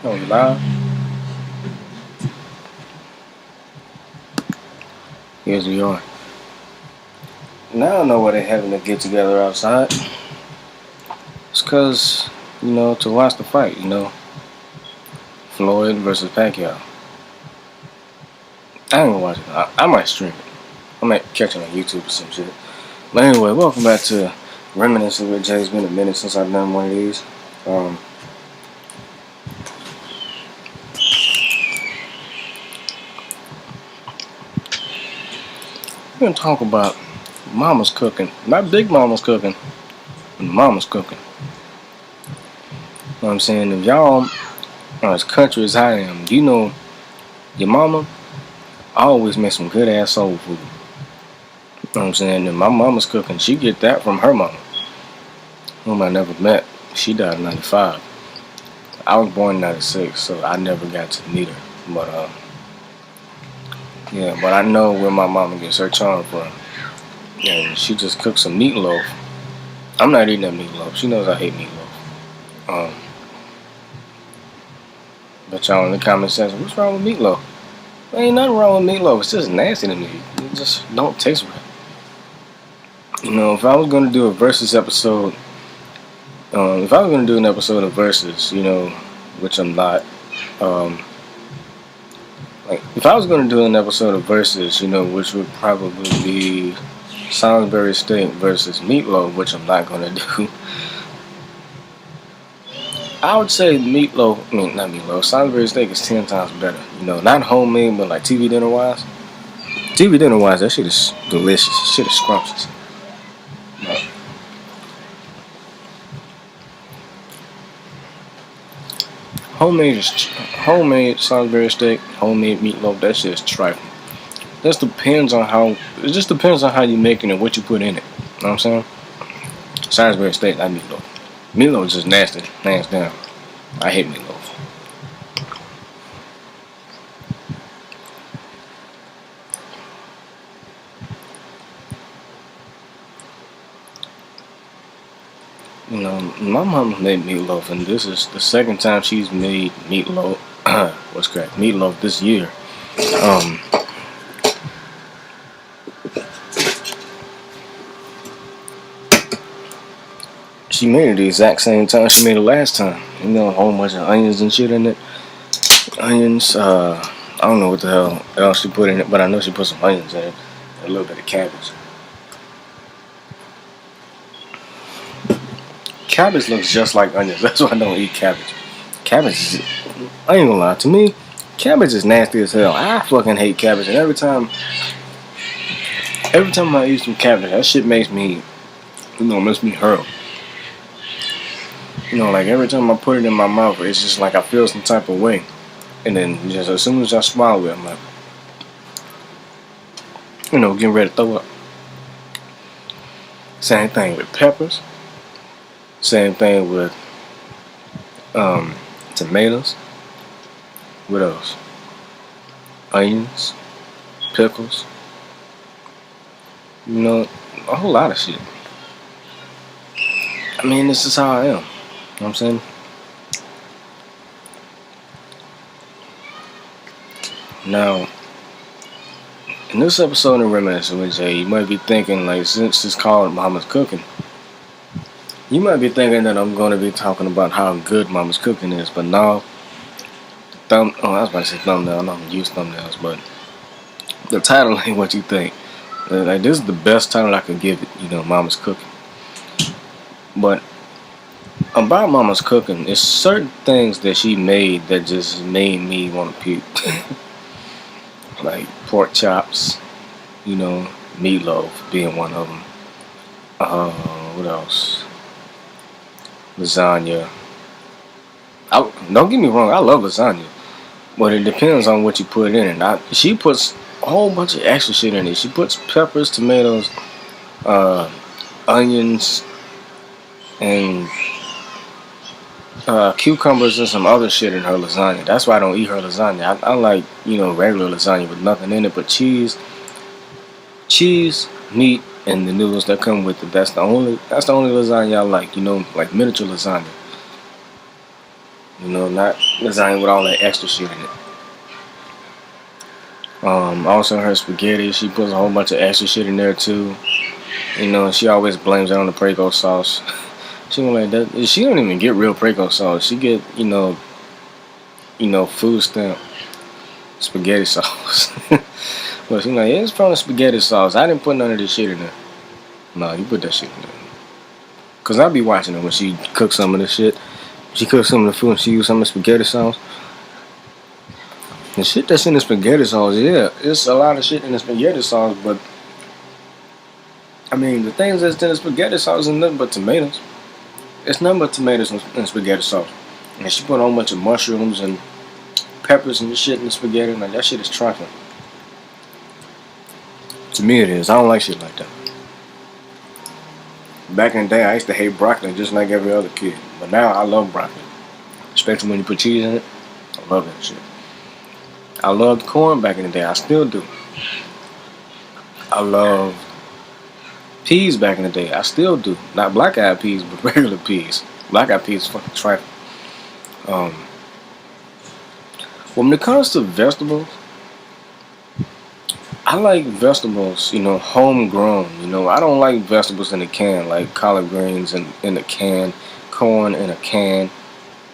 Oh, you live? Here's we are. Now I know why they're having to get together outside. It's because, to watch the fight, Floyd versus Pacquiao. I ain't gonna watch it. I might stream it. I might catch it on YouTube or some shit. But anyway, welcome back to Reminiscing with Jay. It's been a minute since I've done one of these. We're gonna talk about mama's cooking. Not big mama's cooking, but mama's cooking. You know what I'm saying? If y'all are as country as I am, you know your mama always makes some good ass soul food. You know what I'm saying? And my mama's cooking, she get that from her mama, whom I never met. She died in 95. I was born in 96, so I never got to meet her. But yeah, but I know where my mama gets her charm from. And she just cooks some meatloaf. I'm not eating that meatloaf. She knows I hate meatloaf. But y'all in the comment section, what's wrong with meatloaf? There ain't nothing wrong with meatloaf. It's just nasty to me. It just don't taste right. If I was gonna do a versus episode, if I was gonna do an episode of versus, which I'm not, if I was gonna do an episode of versus, which would probably be Salisbury steak versus meatloaf, which I'm not gonna do. I would say not meatloaf. Salisbury steak is 10 times better. Not homemade, but like TV dinner wise. TV dinner wise, that shit is delicious. That shit is scrumptious. Homemade Salisbury steak, homemade meatloaf. That shit is trifling. It just depends on how you make it and what you put in it. You know what I'm saying? Salisbury steak, not meatloaf. Meatloaf is just nasty, hands down. I hate meatloaf. My mama made meatloaf, and this is the second time she's made meatloaf. Meatloaf this year. She made it the exact same time she made it last time. A whole bunch of onions and shit in it. Onions, I don't know what the hell else she put in it, but I know she put some onions in it. And a little bit of cabbage. Cabbage looks just like onions. That's why I don't eat cabbage. Cabbage is, I ain't gonna lie, to me, cabbage is nasty as hell. I fucking hate cabbage, and every time I eat some cabbage, that shit makes me hurl. Like every time I put it in my mouth, it's just like I feel some type of way. And then just as soon as I swallow it, I'm like, getting ready to throw up. Same thing with peppers. Same thing with tomatoes. What else? Onions, pickles. A whole lot of shit. I mean, this is how I am. You know what I'm saying? Now, in this episode of Reminiscing with Jay, you might be thinking, like, since it's called Mama's Cooking, you might be thinking that I'm going to be talking about how good Mama's Cooking is, but no. I was about to say thumbnail. I'm not going to use thumbnails, but the title ain't what you think. Like, this is the best title I could give it, Mama's Cooking. But about Mama's Cooking, it's certain things that she made that just made me want to puke. Like pork chops, meatloaf being one of them. What else? Lasagna. Don't get me wrong, I love lasagna, but it depends on what you put in it. She puts a whole bunch of extra shit in it. She puts peppers, tomatoes, onions, and cucumbers and some other shit in her lasagna. That's why I don't eat her lasagna. I like, regular lasagna with nothing in it but cheese, meat, and the noodles that come with it. That's the only lasagna I like, like miniature lasagna. You know, not lasagna with all that extra shit in it. Also her spaghetti, she puts a whole bunch of extra shit in there too. You know, she always blames it on the Prego sauce. She don't like that. She don't even get real Prego sauce. She get, food stamp spaghetti sauce. But she's like, yeah, it's from the spaghetti sauce. I didn't put none of this shit in there. No, you put that shit in there. Cause I be watching her when she cooks some of this shit. She cooks some of the food and she use some of the spaghetti sauce. The shit that's in the spaghetti sauce, yeah, it's a lot of shit in the spaghetti sauce, but I mean, the things that's in the spaghetti sauce is nothing but tomatoes. It's nothing but tomatoes and spaghetti sauce. And she put a whole bunch of mushrooms and peppers and shit in the spaghetti. Like, that shit is trifling. To me, it is. I don't like shit like that. Back in the day, I used to hate broccoli just like every other kid. But now, I love broccoli. Especially when you put cheese in it. I love that shit. I loved corn back in the day. I still do. I love peas back in the day. I still do. Not black-eyed peas, but regular peas. Black-eyed peas is fucking trifling. When it comes to vegetables, I like vegetables, homegrown. I don't like vegetables in a can, like collard greens in a can, corn in a can.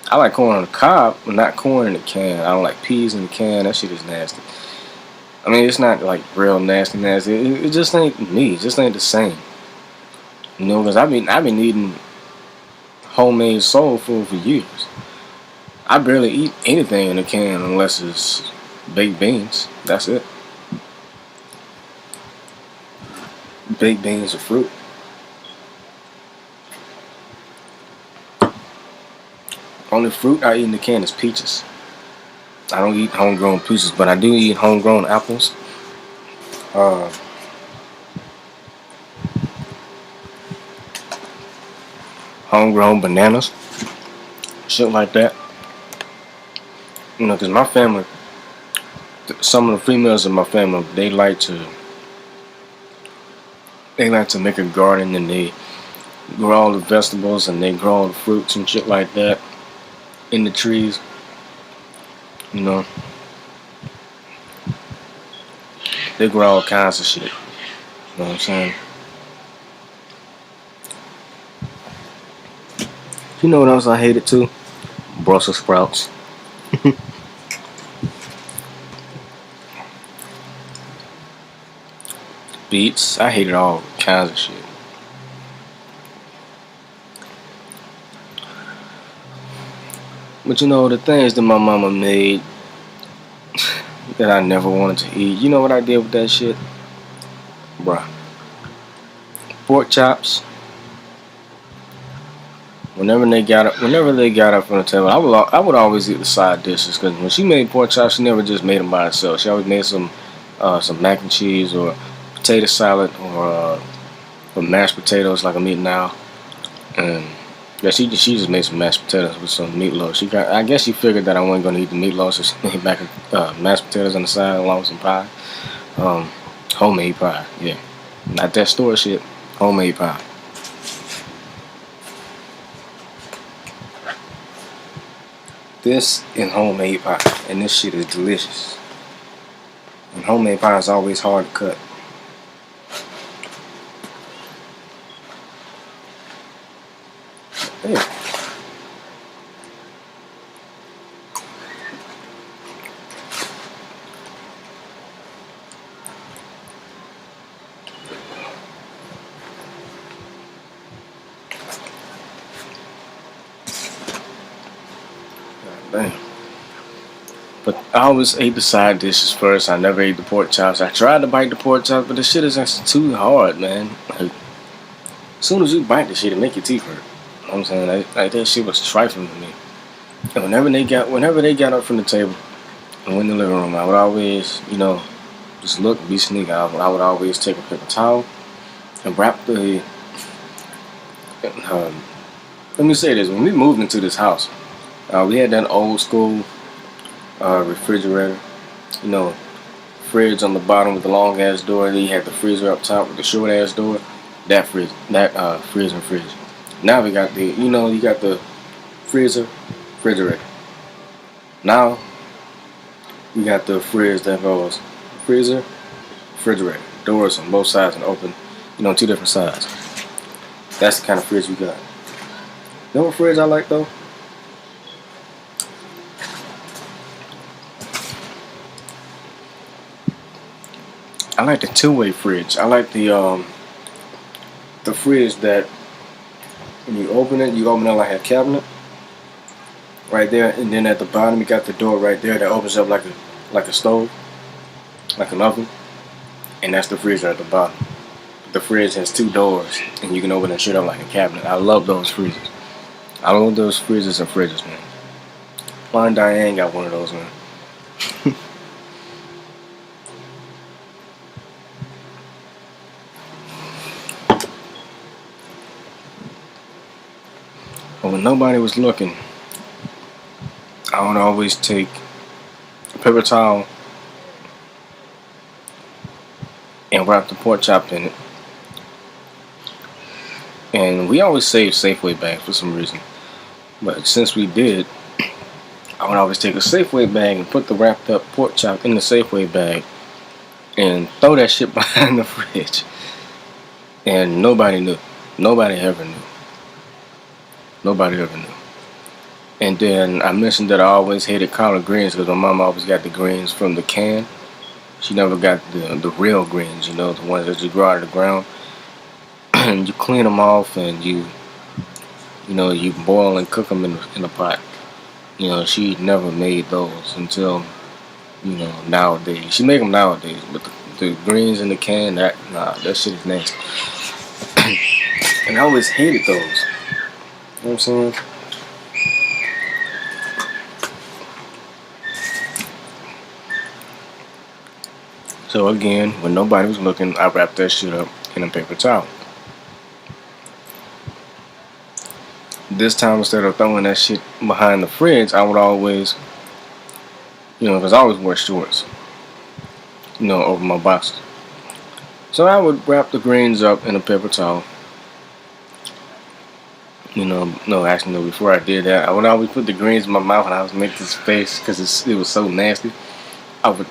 I like corn on the cob, but not corn in a can. I don't like peas in a can. That shit is nasty. I mean, it's not like real nasty. It just ain't me. It just ain't the same. Because I've been eating homemade soul food for years. I barely eat anything in a can unless it's baked beans. That's it. Baked beans or fruit. Only fruit I eat in the can is peaches. I don't eat homegrown peaches, but I do eat homegrown apples. Homegrown bananas. Shit like that. Because my family, some of the females in my family, they like to make a garden and they grow all the vegetables and they grow all the fruits and shit like that in the trees. They grow all kinds of shit. You know what I'm saying? You know what else I hated too? Brussels sprouts. Beets. I hated all kinds of shit. But the things that my mama made that I never wanted to eat. You know what I did with that shit? Bruh. Pork chops. Whenever they got up from the table, I would always eat the side dishes, because when she made pork chops, she never just made them by herself. She always made some mac and cheese or potato salad or mashed potatoes like I'm eating now. And yeah, she just made some mashed potatoes with some meatloaf. I guess she figured that I wasn't gonna eat the meatloaf, so she made mashed potatoes on the side along with some pie. Homemade pie, yeah, not that store shit. Homemade pie. This and homemade pie, and this shit is delicious. And homemade pie is always hard to cut. Yeah. Damn. But I always ate the side dishes first. I never ate the pork chops. I tried to bite the pork chops, but the shit is actually too hard, man. Like, as soon as you bite the shit, it make your teeth hurt. You know what I'm saying? Like that shit was trifling to me. And whenever they got up from the table and went in the living room, I would always, just look, be sneaky. I would always take a paper towel and wrap the. Let me say this: when we moved into this house, we had that old school refrigerator, fridge on the bottom with the long ass door, and then you had the freezer up top with the short ass door. That fridge. Now we got the, you got the freezer, refrigerator. Now we got the fridge that goes freezer, refrigerator, doors on both sides and open, two different sides. That's the kind of fridge we got. You know what fridge I like though? I like the two-way fridge. I like the fridge that when you open it like a cabinet right there, and then at the bottom you got the door right there that opens up like a stove, like an oven, and that's the freezer at the bottom. The fridge has two doors, and you can open that shit up like a cabinet. I love those freezers. I love those freezers and fridges, man. Blind Diane got one of those, man. But when nobody was looking, I would always take a paper towel and wrap the pork chop in it. And we always save Safeway bags for some reason. But since we did, I would always take a Safeway bag and put the wrapped up pork chop in the Safeway bag and throw that shit behind the fridge. And nobody knew. Nobody ever knew. Nobody ever knew. And then I mentioned that I always hated collard greens because my mom always got the greens from the can. She never got the real greens, the ones that you grow out of the ground. And you clean them off and you boil and cook them in a pot. She never made those until, nowadays. She make them nowadays, but the greens in the can, that shit is nasty. And I always hated those. You know what I'm saying? So again, when nobody was looking, I wrapped that shit up in a paper towel. This time, instead of throwing that shit behind the fridge, I would always, because I always wear shorts, over my boxers. So I would wrap the greens up in a paper towel. Actually, before I did that, I would always put the greens in my mouth and I would make this face because it was so nasty. I would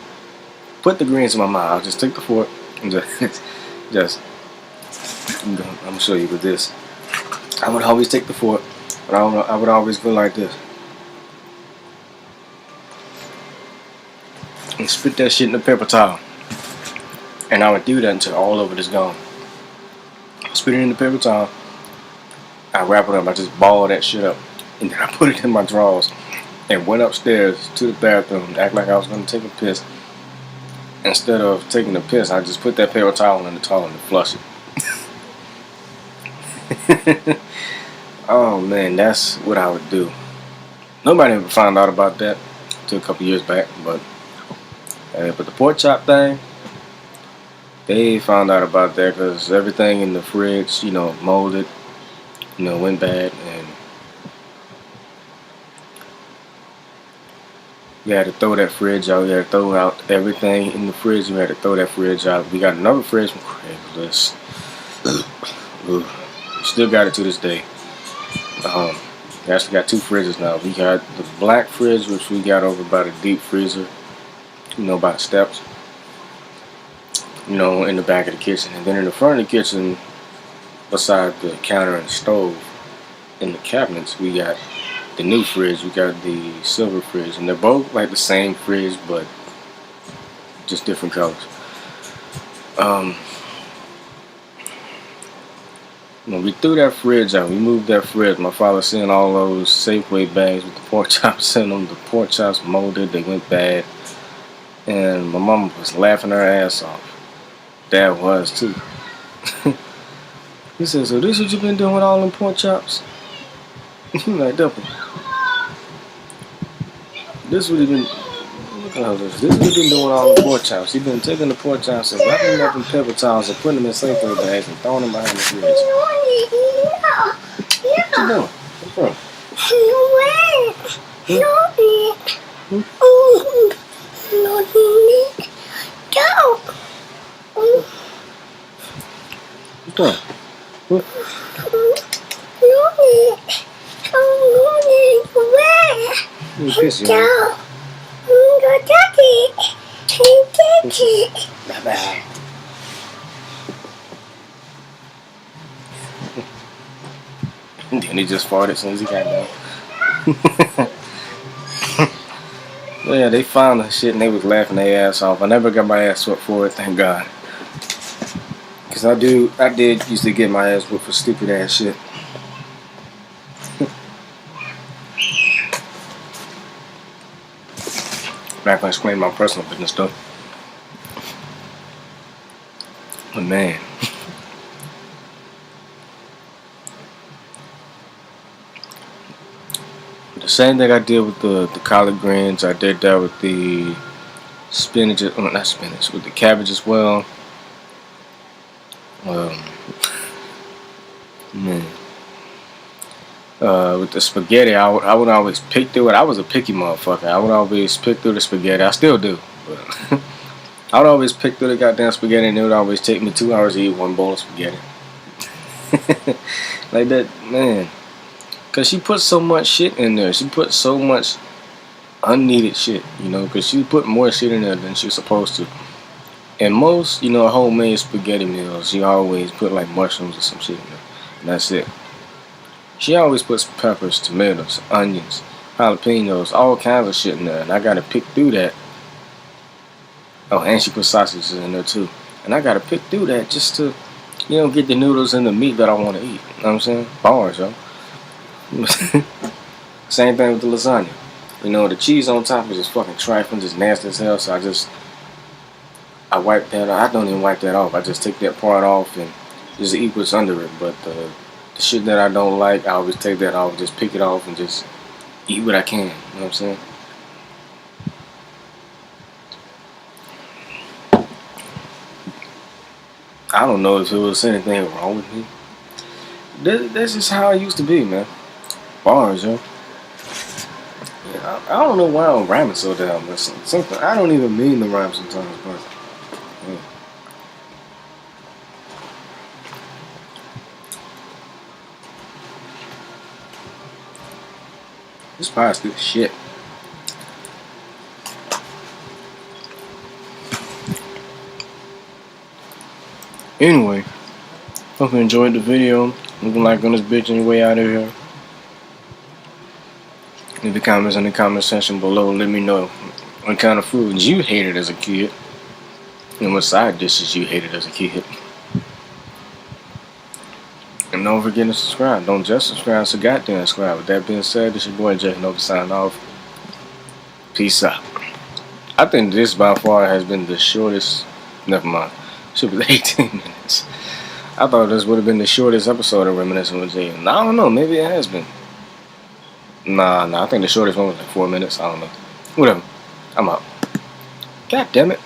put the greens in my mouth. I'll just take the fork and just I'm gonna show you with this. I would always take the fork, but I would always go like this and spit that shit in the paper towel. And I would do that until all of it is gone. Spit it in the paper towel. I wrap it up. I just ball that shit up, and then I put it in my drawers and went upstairs to the bathroom to act like I was gonna take a piss. Instead of taking a piss, I just put that paper towel in the toilet and flush it. Oh man, that's what I would do. Nobody ever found out about that until a couple years back, but the pork chop thing, they found out about that because everything in the fridge, molded, went bad, and we had to throw that fridge out. We had to throw out everything in the fridge. We had to throw that fridge out. We got another fridge from Craigslist. Still got it to this day. We actually got two fridges now. We got the black fridge, which we got over by the deep freezer, by the steps, in the back of the kitchen. And then in the front of the kitchen, beside the counter and stove, in the cabinets, we got the new fridge. We got the silver fridge, and they're both like the same fridge, but just different colors. When we threw that fridge out, we moved that fridge. My father sent all those Safeway bags with the pork chops in them. The pork chops molded, they went bad, and my mama was laughing her ass off. Dad was too. He said, "So this what you been doing with all them pork chops?" I'm like, "Double. This what he been. Look at this. This what he been doing with all the pork chops. He been taking the pork chops and wrapping them up in paper towels and putting them in Safeway bags and throwing them behind the fridge." What you doing? What's wrong? What's wrong? What? You piss you. Bye bye. Then he just farted as soon as he got down. Yeah, they found the shit and they was laughing their ass off. I never got my ass whooped for it, thank God. Cause I did used to get my ass whooped for stupid ass shit. Back when I explained my personal business stuff. But man. The same thing I did with the collard greens, I did that with the spinach, not spinach, with the cabbage as well. Man. With the spaghetti, I would always pick through it. I was a picky motherfucker. I would always pick through the spaghetti. I still do. But I would always pick through the goddamn spaghetti, and it would always take me 2 hours to eat one bowl of spaghetti. Like that, man. Because she put so much shit in there. She put so much unneeded shit, you know, because she put more shit in there than she's supposed to. And most, you know, homemade spaghetti meals, she always put like mushrooms or some shit in there. And that's it. She always puts peppers, tomatoes, onions, jalapenos, all kinds of shit in there. And I gotta pick through that. Oh, and she put sausages in there too. And I gotta pick through that just to, you know, get the noodles and the meat that I want to eat. You know what I'm saying? Bars, yo. Same thing with the lasagna. You know, the cheese on top is just fucking trifling, just nasty as hell. So I wipe that off. I don't even wipe that off. I just take that part off and just eat what's under it. But the shit that I don't like, I always take that off, just pick it off and just eat what I can. You know what I'm saying? I don't know if there was anything wrong with me. That's just how I used to be, man. Bars, yo. Yeah, I don't know why I'm rhyming so damn much. Something I don't even mean to rhyme sometimes, but yeah. This pie's good shit. Anyway, hope you enjoyed the video. Looking like on this bitch on your way out of here. Leave your comments in the comment section below. Let me know what kind of foods you hated as a kid and what side dishes you hated as a kid. And don't forget to subscribe. Don't just subscribe, so goddamn subscribe. With that being said, this your boy TheJayHonovi signing off. Peace out. I think this by far has been the shortest. Never mind. Should be 18 minutes. I thought this would have been the shortest episode of Reminiscing with Jay. I don't know. Maybe it has been. Nah. I think the shortest one was like 4 minutes. I don't know. Whatever. I'm out. God damn it.